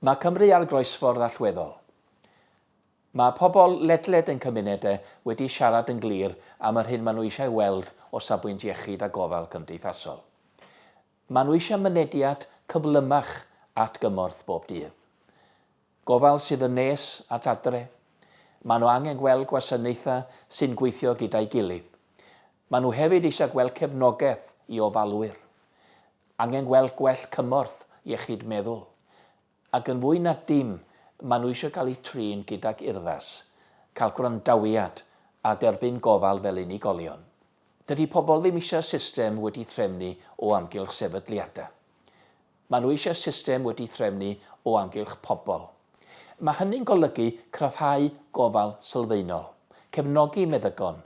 Mae Cymru ar groesffordd allweddol. Mae pobl ledled yn cymunedau wedi siarad yn glir am yr hyn maen nhw eisiau weld o safbwynt iechyd a gofal cymdeithasol. Maen nhw eisiau mynediad cyflymach at gymorth bob dydd. Gofal sydd yn nes at adre. Maen nhw angen gweld gwasanaethau sy'n gweithio gyda'i gilydd. Maen nhw hefyd eisiau gweld cefnogaeth i ofalwyr. Angen gweld gwell cymorth iechyd meddwl. Ac yn fwy na dim, maen nhw eisiau cael eu trin gydag urddas, cael gwrandawiad a derbyn gofal fel unigolion. Dydy pobl ddim eisiau system wedi threfnu o amgylch sefydliadau. Maen nhw eisiau system wedi threfnu o amgylch pobl. Mae hynny'n golygu cryfhau gofal sylfaenol, cefnogi meddygon,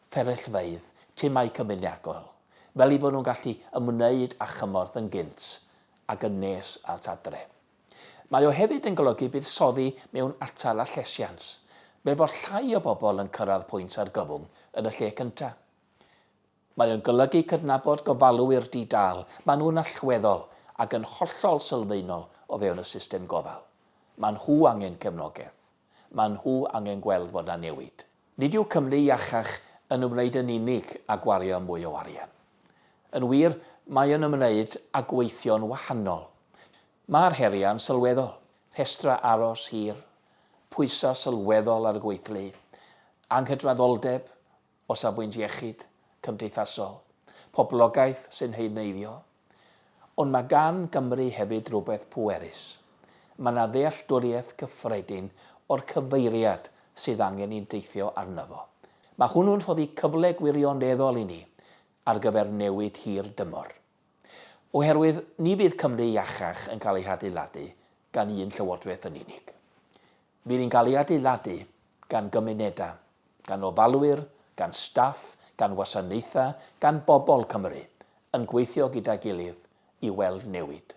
fferyllfeidd, timau cymunedol, fel eu bod nhw'n gallu ymwneud â chymorth yn gynt ac yn nes at adre. Mae o hefyd yn golygu buddsoddi mewn atal a llesiant, fel bod llai o bobl yn cyrraedd pwynt argyfwng yn y lle cyntaf. Mae o'n golygu cydnabod gofalwyr di-dal, maen nhw'n allweddol ac yn hollol sylfaenol o fewn y system gofal. Maen nhw angen cefnogaeth. Maen nhw angen gweld fod yna newid. Nid yw Cymru Iachach yn ymwneud yn unig â gwario mwy o arian. Yn wir, mae yn ymwneud â gweithio'n wahanol. Mae'r heriau'n sylweddol, rhestra aros hir, pwysau sylweddol ar y gweithlu, anghydraddoldeb o safbwynt iechyd, cymdeithasol, poblogaeth sy'n heneiddio. Ond mae gan Gymru hefyd rhywbeth pwerus. Mae yna ddealltwriaeth cyffredin o'r cyfeiriad sydd angen i'n deithio arno fo. Mae hwnnw'n ffoddi cyfle gwirioneddol i ni ar gyfer newid hir dymor. Oherwydd ni bydd Cymru Iachach yn cael ei adeiladu gan un llywodraeth yn unig. Bydd hi'n cael ei adeiladu gan gymunedau, gan ofalwyr, gan staff, gan wasanaethau, gan bobl Cymru yn gweithio gyda'i gilydd i weld newid.